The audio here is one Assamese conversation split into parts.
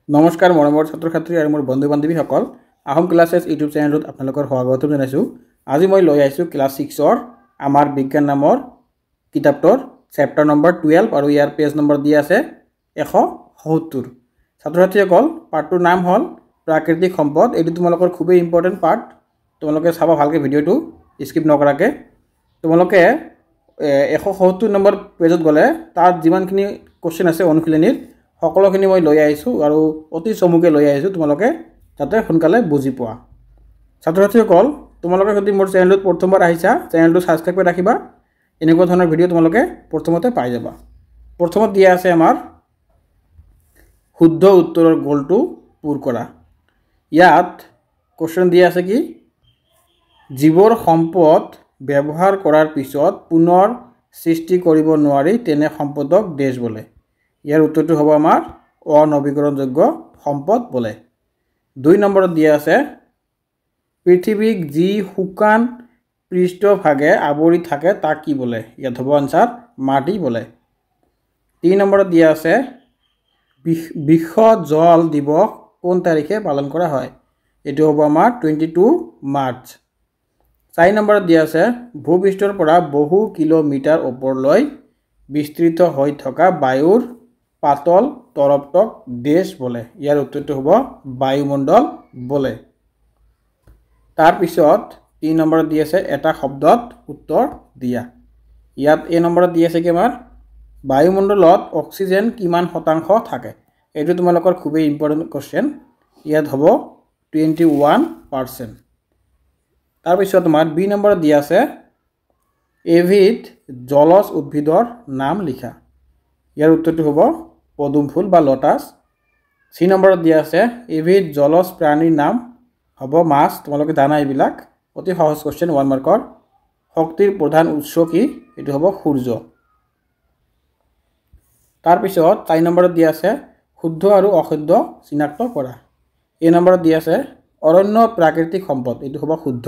নমস্কাৰ মৰমৰ ছাত্ৰ ছাত্ৰী আৰু মোৰ বন্ধু বান্ধৱীসকল আহোম ক্লাছেছ ইউটিউব চেনেলত আপোনালোকৰ স্বাগতম জনাইছোঁ। আজি মই লৈ আহিছোঁ ক্লাছ 6ৰ আমাৰ বিজ্ঞান নামৰ কিতাপটোৰ চেপ্টাৰ নম্বৰ 12 আৰু ইয়াৰ পেজ নম্বৰ দিয়া আছে 170। ছাত্ৰ ছাত্ৰীসকল পাৰ্টটোৰ নাম হ'ল প্ৰাকৃতিক সম্পদ। এইটো তোমালোকৰ খুবেই ইম্পৰ্টেণ্ট পাৰ্ট, তোমালোকে চাবা ভালকৈ ভিডিঅ'টো স্কিপ নকৰাকৈ। তোমালোকে 170 নম্বৰ পেজত গ'লে তাত যিমানখিনি কুৱেশ্যন আছে অনুশীলনীৰ সকলোখিনি মই লৈ আহিছোঁ আৰু অতি চমুকৈ লৈ আহিছোঁ, তোমালোকে যাতে সোনকালে বুজি পোৱা। ছাত্ৰ ছাত্ৰীসকল তোমালোকে যদি মোৰ চেনেলটোত প্ৰথমবাৰ আহিছা চেনেলটো ছাবস্ক্ৰাইব কৰি ৰাখিবা, এনেকুৱা ধৰণৰ ভিডিঅ' তোমালোকে প্ৰথমতে পাই যাবা। প্ৰথমত দিয়া আছে আমাৰ শুদ্ধ উত্তৰৰ গ'লটো পূৰ কৰা। ইয়াত কুৱেশ্যন দিয়া আছে কি, জীৱৰ সম্পদ ব্যৱহাৰ কৰাৰ পিছত পুনৰ সৃষ্টি কৰিব নোৱাৰি তেনে সম্পদক দেশ বোলে। ইয়াৰ উত্তৰটো হ'ব আমাৰ অনবীকৰণযোগ্য সম্পদ বোলে। 2 নম্বৰত দিয়া আছে পৃথিৱীক যি শুকান পৃষ্ঠভাগে আৱৰি থাকে তাক কি বোলে। ইয়াত হ'ব আনচাৰ মাটি বোলে। 3 নম্বৰত দিয়া আছে বিশ্ব জল দিৱস কোন তাৰিখে পালন কৰা হয়। এইটো হ'ব আমাৰ 22 মাৰ্চ। 4 নম্বৰত দিয়া আছে ভূপৃষ্ঠৰ পৰা বহু কিলোমিটাৰ ওপৰলৈ বিস্তৃত হৈ থকা বায়ুৰ পাতল তৰপটোক দেশ বোলে। ইয়াৰ উত্তৰটো হ'ব বায়ুমণ্ডল বোলে। তাৰপিছত 3 নম্বৰত দি আছে এটা শব্দত উত্তৰ দিয়া। ইয়াত এই নম্বৰত দি আছে কি আমাৰ বায়ুমণ্ডলত অক্সিজেন কিমান শতাংশ থাকে। এইটো তোমালোকৰ খুবেই ইম্পৰ্টেণ্ট কুৱেশ্যন। ইয়াত হ'ব 21%। তাৰপিছত তোমাৰ বি নম্বৰত দিয়া আছে এবিধ জলজ উদ্ভিদৰ নাম লিখা। ইয়াৰ উত্তৰটো হ'ব পদুম ফুল বা লটাছ। 3 নম্বৰত দিয়া আছে এবিধ জলজ প্ৰাণীৰ নাম হ'ব মাছ। তোমালোকে জানা এইবিলাক, অতি সহজ কুৱেশ্যন 1 মাৰ্কৰ। শক্তিৰ প্ৰধান উৎস কি, এইটো হ'ব সূৰ্য। তাৰপিছত 4 নম্বৰত দিয়া আছে শুদ্ধ আৰু অশুদ্ধ চিনাক্ত কৰা। এই নম্বৰত দিয়া আছে অৰণ্য প্ৰাকৃতিক সম্পদ, এইটো হ'ব শুদ্ধ।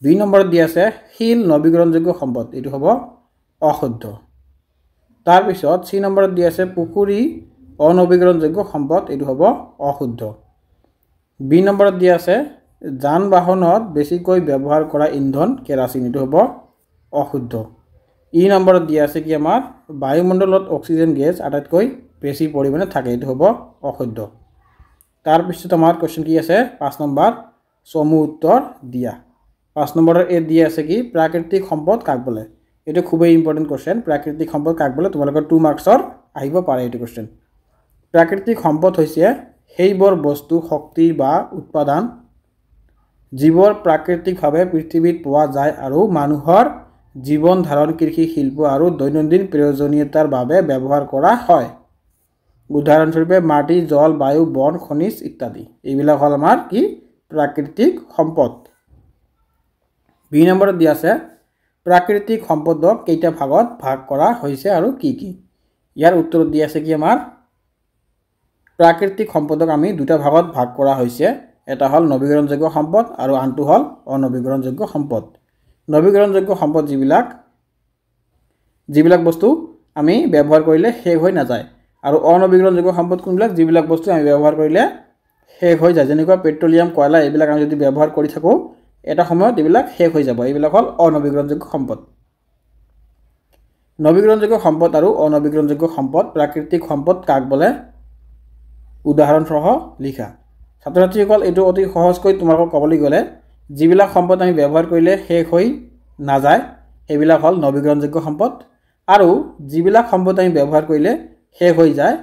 2 নম্বৰত দিয়া আছে শিল নৱীকৰণযোগ্য সম্পদ, এইটো হ'ব অশুদ্ধ। তাৰপিছত 3 নম্বৰত দিয়া আছে পুখুৰী অনৱীকৰণযোগ্য সম্পদ, এইটো হ'ব অশুদ্ধ। 2 নম্বৰত দিয়া আছে যান বাহনত বেছিকৈ ব্যৱহাৰ কৰা ইন্ধন কেৰাচিন, এইটো হ'ব অশুদ্ধ। ই নম্বৰত দিয়া আছে কি আমাৰ বায়ুমণ্ডলত অক্সিজেন গেছ আটাইতকৈ বেছি পৰিমাণে থাকে, এইটো হ'ব অশুদ্ধ। তাৰপিছত আমাৰ কুৱেশ্যন কি আছে 5 নম্বৰ চমু উত্তৰ দিয়া। 5 নম্বৰৰ এ দিয়া আছে কি প্ৰাকৃতিক সম্পদ কাক বোলে। এইটো খুবেই ইম্পৰ্টেণ্ট কুৱেশ্যন। প্ৰাকৃতিক সম্পদ কাক বোলে, তোমালোকৰ 2 মাৰ্কছৰ আহিব পাৰে এইটো কুৱেশ্যন। প্ৰাকৃতিক সম্পদ হৈছে সেইবোৰ বস্তু শক্তি বা উৎপাদন যিবোৰ প্ৰাকৃতিকভাৱে পৃথিৱীত পোৱা যায় আৰু মানুহৰ জীৱন ধাৰণ কৃষি শিল্প আৰু দৈনন্দিন প্ৰয়োজনীয়তাৰ বাবে ব্যৱহাৰ কৰা হয়। উদাহৰণস্বৰূপে মাটি জল বায়ু বন খনিজ ইত্যাদি, এইবিলাক হ'ল আমাৰ কি প্ৰাকৃতিক সম্পদ। 2 নম্বৰত দিয়া আছে প্ৰাকৃতিক সম্পদক কেইটা ভাগত ভাগ কৰা হৈছে আৰু কি কি। ইয়াৰ উত্তৰত দিয়া আছে কি আমাৰ প্ৰাকৃতিক সম্পদক আমি 2টা ভাগত ভাগ কৰা হৈছে। এটা হ'ল নৱীকৰণযোগ্য সম্পদ আৰু আনটো হ'ল অনৱীকৰণযোগ্য সম্পদ। নৱীকৰণযোগ্য সম্পদ যিবিলাক বস্তু আমি ব্যৱহাৰ কৰিলে শেষ হৈ নাযায়, আৰু অনৱীকৰণযোগ্য সম্পদ কোনবিলাক, যিবিলাক বস্তু আমি ব্যৱহাৰ কৰিলে শেষ হৈ যায়। যেনেকুৱা পেট্ৰলিয়াম কয়লা এইবিলাক আমি যদি ব্যৱহাৰ কৰি থাকোঁ এটা সময়ত এইবিলাক শেষ হৈ যাব, এইবিলাক হ'ল অনৱীকৰণযোগ্য সম্পদ। নৱীকৰণযোগ্য সম্পদ আৰু অনৱীকৰণযোগ্য সম্পদ প্ৰাকৃতিক সম্পদ কাক বোলে উদাহৰণসহ লিখা। ছাত্ৰ ছাত্ৰীসকল এইটো অতি সহজকৈ তোমালোকক ক'বলৈ গ'লে যিবিলাক সম্পদ আমি ব্যৱহাৰ কৰিলে শেষ হৈ নাযায় সেইবিলাক হ'ল নৱীকৰণযোগ্য সম্পদ, আৰু যিবিলাক সম্পদ আমি ব্যৱহাৰ কৰিলে শেষ হৈ যায়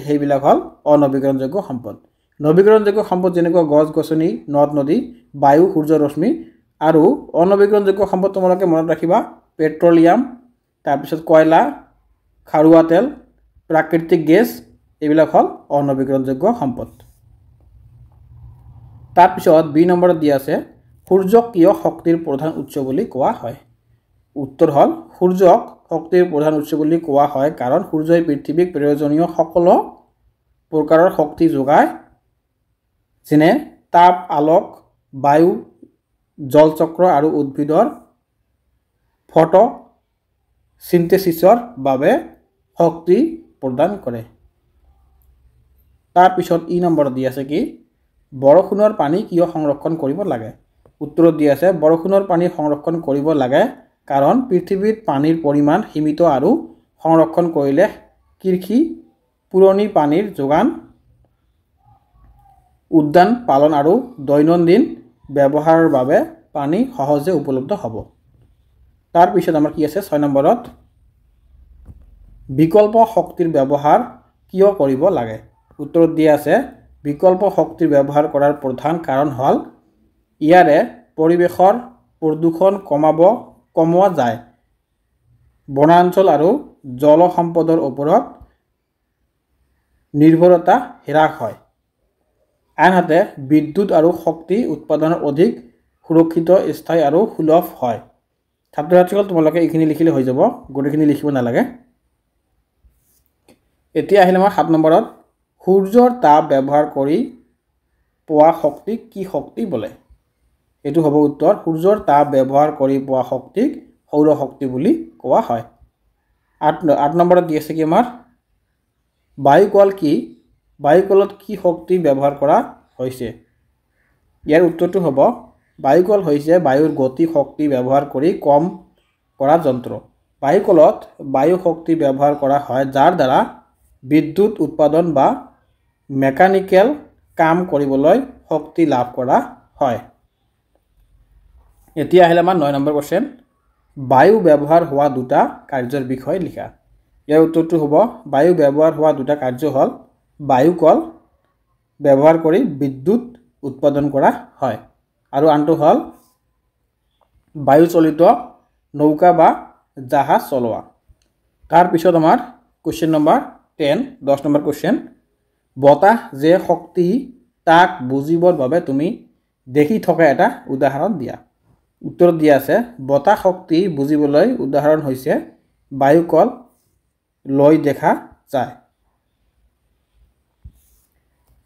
সেইবিলাক হ'ল অনৱীকৰণযোগ্য সম্পদ। নৱীকৰণযোগ্য সম্পদ যেনেকুৱা গছ গছনি নদ নদী বায়ু সূৰ্য ৰশ্মি, আৰু অনৱীকৰণযোগ্য সম্পদ তোমালোকে মনত ৰাখিবা পেট্ৰলিয়াম, তাৰপিছত কয়লা খাৰুৱা তেল প্ৰাকৃতিক গেছ, এইবিলাক হ'ল অনৱীকৰণযোগ্য সম্পদ। তাৰপিছত 2 নম্বৰত দিয়া আছে সূৰ্যক কিয় শক্তিৰ প্ৰধান উৎস বুলি কোৱা হয়। উত্তৰ হ'ল সূৰ্যক শক্তিৰ প্ৰধান উৎস বুলি কোৱা হয় কাৰণ সূৰ্যই পৃথিৱীক প্ৰয়োজনীয় সকলো প্ৰকাৰৰ শক্তি যোগায়, যেনে তাপ আলোক বায়ু জলচক্ৰ আৰু উদ্ভিদৰ ফটো সিনথেসিসৰ বাবে শক্তি প্ৰদান কৰে। তাৰ পিছত ই নম্বৰত দি আছে কি বৰষুণৰ পানী কিয় সংৰক্ষণ কৰিব লাগে উত্তৰত দি আছে বৰষুণৰ পানী সংৰক্ষণ কৰিব লাগে কাৰণ পৃথিৱীত পানীৰ পৰিমাণ সীমিত আৰু সংৰক্ষণ কৰিলে কৃষি পুৰণি পানীৰ যোগান উদ্যান পালন আৰু দৈনন্দিন ব্যৱহাৰৰ বাবে পানী সহজে উপলব্ধ হ'ব তাৰ পিছত আমাৰ কি আছে 6 নম্বৰত বিকল্প শক্তিৰ ব্যৱহাৰ কিয় কৰিব লাগে উত্তৰত দি আছে বিকল্প শক্তিৰ ব্যৱহাৰ কৰাৰ প্ৰধান কাৰণ হ'ল ইয়াৰে পৰিৱেশৰ প্ৰদূষণ কমোৱা যায় বনাঞ্চল আৰু জল সম্পদৰ ওপৰত নিৰ্ভৰতা হ্ৰাস হয় আনহাতে বিদ্যুৎ আৰু শক্তি উৎপাদনৰ অধিক সুৰক্ষিত স্থায়ী আৰু সুলভ হয় ছাত্ৰ ছাত্ৰীসকল তোমালোকে এইখিনি লিখিলে হৈ যাব গোটেইখিনি লিখিব নালাগে এতিয়া আহিলে আমাৰ 7 নম্বৰত সূৰ্যৰ তাপ ব্যৱহাৰ কৰি পোৱা শক্তিক কি শক্তি বোলে এটো হ'ব উত্তৰ সূৰ্যৰ তাপ ব্যৱহাৰ কৰি পোৱা শক্তিক সৌৰ শক্তি বুলি কোৱা হয় 8 নম্বৰত দি আছে কি আমাৰ বায়ুকল কি বায়ুকলত কি শক্তি ব্যৱহাৰ কৰা হৈছে ইয়াৰ উত্তৰটো হ'ব বায়ুকল হৈছে বায়ুৰ গতি শক্তি ব্যৱহাৰ কৰি কম কৰা যন্ত্ৰ বায়ুকলত বায়ু শক্তি ব্যৱহাৰ কৰা হয় যাৰ দ্বাৰা বিদ্যুৎ উৎপাদন বা মেকানিক্যাল কাম কৰিবলৈ শক্তি লাভ কৰা হয় এতিয়া আহিলে আমাৰ 9 নম্বৰ কোশ্চেন বায়ু ব্যৱহাৰ হোৱা দুটা কাৰ্যৰ বিষয়ে লিখা ইয়াৰ উত্তৰটো হ'ব বায়ু ব্যৱহাৰ হোৱা দুটা কাৰ্য হ'ল বায়ুকল ব্যৱহাৰ কৰি বিদ্যুৎ উৎপাদন কৰা হয় আৰু আনটো হ'ল বায়ু চলিত নৌকা বা জাহাজ চলোৱা তাৰ পিছত আমাৰ কোশ্চেন নম্বৰ 10 নম্বৰ কোশ্চেন বতাহ যে শক্তি তাক বুজিবৰ বাবে তুমি দেখি থকা এটা উদাহৰণ দিয়া উত্তৰত দিয়া আছে বতাহ শক্তি বুজিবলৈ উদাহৰণ হৈছে বায়ুকল লৈ দেখা যায়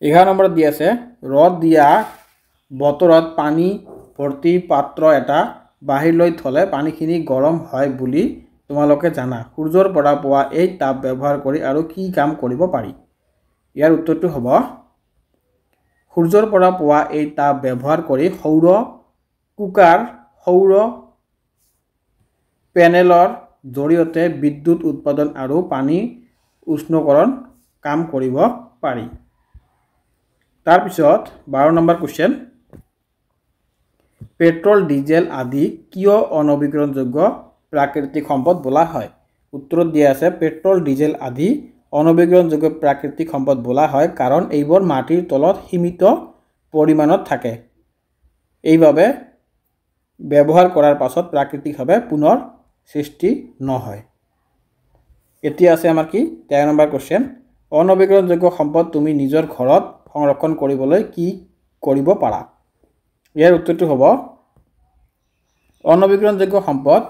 11 নম্বৰত দিয়া আছে ৰদ দিয়া বতৰত পানী ভৰ্তি পাত্ৰ এটা বাহিৰলৈ থলে পানীখিনি গৰম হয় বুলি তোমালোকে জানা সূৰ্যৰ পৰা পোৱা এই তাপ ব্যৱহাৰ কৰি আৰু কি কাম কৰিব পাৰি ইয়াৰ উত্তৰটো হ'ব সূৰ্যৰ পৰা পোৱা এই তাপ ব্যৱহাৰ কৰি সৌৰ কুকাৰ সৌৰ পেনেলৰ জৰিয়তে বিদ্যুৎ উৎপাদন আৰু পানী উষ্ণকৰণ কাম কৰিব পাৰি তাৰ পিছত 12 নম্বৰ কোশ্চেন পেট্ৰল ডিজেল আদি কিয় অনবীকৰণযোগ্য প্ৰাকৃতিক সম্পদ বোলা হয় উত্তৰত দিয়া আছে পেট্ৰল ডিজেল আদি অনবীকৰণযোগ্য প্ৰাকৃতিক সম্পদ বোলা হয় কাৰণ এইবোৰ মাটিৰ তলত সীমিত পৰিমাণত থাকে এইভাবে ব্যৱহাৰ কৰাৰ পাছত প্ৰাকৃতিকভাৱে পুনৰ সৃষ্টি নহয় এতিয়া আছে আমাৰ কি 13 নম্বৰ কোশ্চেন অনবীকৰণযোগ্য সম্পদ তুমি নিজৰ ঘৰত সংৰক্ষণ কৰিবলৈ কি কৰিব পাৰা ইয়াৰ উত্তৰটো হ'ব অনবীকৰণযোগ্য সম্পদ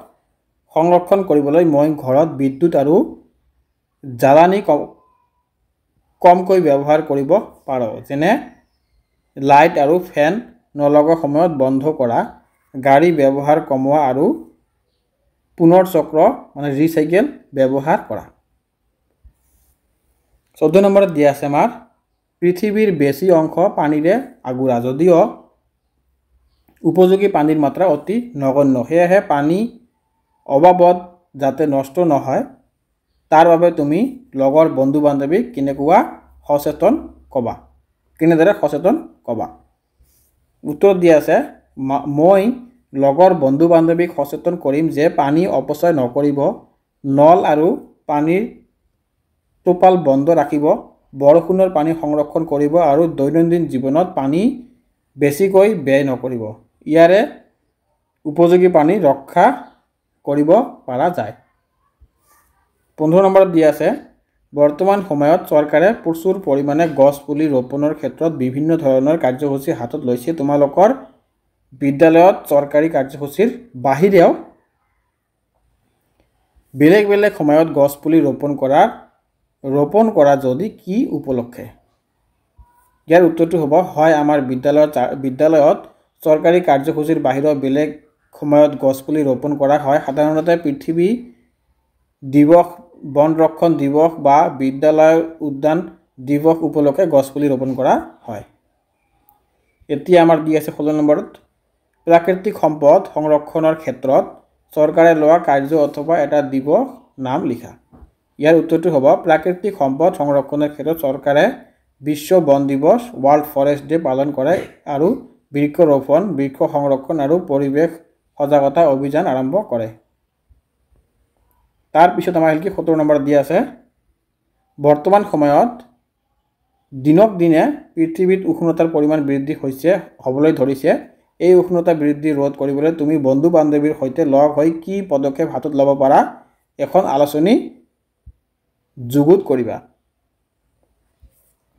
সংৰক্ষণ কৰিবলৈ মই ঘৰত বিদ্যুৎ আৰু জ্বালানি কমকৈ ব্যৱহাৰ কৰিব পাৰোঁ যেনে লাইট আৰু ফেন নলগোৱা সময়ত বন্ধ কৰা গাড়ী ব্যৱহাৰ কমোৱা আৰু পুনৰ চক্ৰ মানে ৰিসাইকেল ব্যৱহাৰ কৰা 14 নম্বৰত দিয়া আছে আমাৰ পৃথিৱীৰ বেছি অংশ পানীৰে আগুৰা যদিও উপযোগী পানীৰ মাত্ৰা অতি নগণ্য সেয়েহে পানী অবাবত যাতে নষ্ট নহয় তাৰ বাবে তুমি লগৰ বন্ধু বান্ধৱীক কেনেদৰে সচেতন কবা উত্তৰ দিয়া আছে মই লগৰ বন্ধু বান্ধৱীক সচেতন কৰিম যে পানী অপচয় নকৰিব নল আৰু পানীৰ টোপাল বন্ধ ৰাখিব বৰষুণৰ পানী সংৰক্ষণ কৰিব আৰু দৈনন্দিন জীৱনত পানী বেছিকৈ ব্যয় নকৰিব ইয়াৰে উপযোগী পানী ৰক্ষা কৰিব পৰা যায় 15 নম্বৰত দিয়া আছে বৰ্তমান সময়ত চৰকাৰে প্ৰচুৰ পৰিমাণে গছ পুলি ৰোপণৰ ক্ষেত্ৰত বিভিন্ন ধৰণৰ কাৰ্যসূচী হাতত লৈছে তোমালোকৰ বিদ্যালয়ত চৰকাৰী কাৰ্যসূচীৰ বাহিৰেও বেলেগ সময়ত গছ পুলি ৰোপণ কৰা যদি কি উপলক্ষে ইয়াৰ উত্তৰটো হ'ব হয় আমাৰ বিদ্যালয়ত চৰকাৰী কাৰ্যসূচীৰ বাহিৰেও বেলেগ সময়ত গছ পুলি ৰোপণ কৰা হয় সাধাৰণতে পৃথিৱী দিৱস বন ৰক্ষণ দিৱস বা বিদ্যালয় উদ্যান দিৱস উপলক্ষে গছপুলি ৰোপণ কৰা হয়। এতিয়া আমাৰ দি আছে 16 নম্বৰত প্ৰাকৃতিক সম্পদ সংৰক্ষণৰ ক্ষেত্ৰত চৰকাৰে লোৱা কাৰ্য অথবা এটা দিৱস নাম লিখা। ইয়াৰ উত্তৰটো হ'ব প্ৰাকৃতিক সম্পদ সংৰক্ষণৰ ক্ষেত্ৰত চৰকাৰে বিশ্ব বন দিৱস ৱৰ্ল্ড ফৰেষ্ট ডে পালন কৰে আৰু বৃক্ষ ৰোপণ, বৃক্ষ সংৰক্ষণ আৰু পৰিৱেশ সজাগতা অভিযান আৰম্ভ কৰে। তাৰপিছত আমাৰ কি 17 নম্বৰত দিয়া আছে বৰ্তমান সময়ত দিনক দিনে পৃথিৱীত উষ্ণতাৰ পৰিমাণ বৃদ্ধি হ'বলৈ ধৰিছে। এই উষ্ণতা বৃদ্ধি ৰোধ কৰিবলৈ তুমি বন্ধু বান্ধৱীৰ সৈতে লগ হৈ কি পদক্ষেপ হাতত ল'ব পাৰা এখন আলোচনী যুগুত কৰিবা।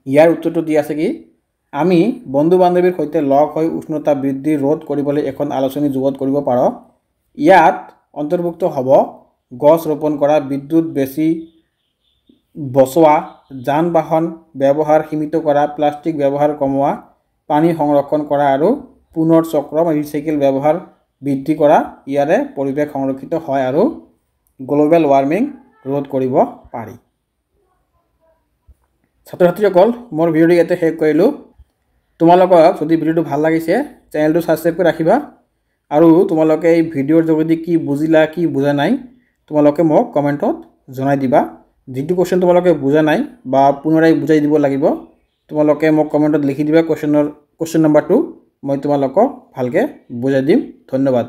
ইয়াৰ উত্তৰটো দি আছে কি আমি বন্ধু বান্ধৱীৰ সৈতে লগ হৈ উষ্ণতা বৃদ্ধি ৰোধ কৰিবলৈ এখন আলোচনী যুগুত কৰিব পাৰোঁ। ইয়াত অন্তৰ্ভুক্ত হ'ব গছ ৰোপণ কৰা, বিদ্যুৎ বেছি বচোৱা, যান বাহন ব্যৱহাৰ সীমিত কৰা, প্লাষ্টিক ব্যৱহাৰ কমোৱা, পানী সংৰক্ষণ কৰা আৰু পুনৰ চক্ৰ ৰিচাইকেল ব্যৱহাৰ বৃদ্ধি কৰা। ইয়াৰে পৰিৱেশ সংৰক্ষিত হয় আৰু গ্লোবেল ৱাৰ্মিং ৰোধ কৰিব পাৰি। ছাত্ৰ ছাত্ৰীসকল মোৰ ভিডিঅ'টো ইয়াতে শেষ কৰিলোঁ। তোমালোকক যদি ভিডিঅ'টো ভাল লাগিছে চেনেলটো ছাবস্ক্ৰাইব কৰি ৰাখিবা আৰু তোমালোকে এই ভিডিঅ'ৰ যোগেদি কি বুজিলা কি বুজা নাই তোমালোকে মোক কমেণ্টত জনাই দিবা। যিটো কুৱেশ্যন তোমালোকে বুজা নাই বা পুনৰাই বুজাই দিব লাগিব তোমালোকে মোক কমেণ্টত লিখি দিবা কুৱেশ্যন নম্বৰ 2 মই তোমালোকক ভালকৈ বুজাই দিম। ধন্যবাদ।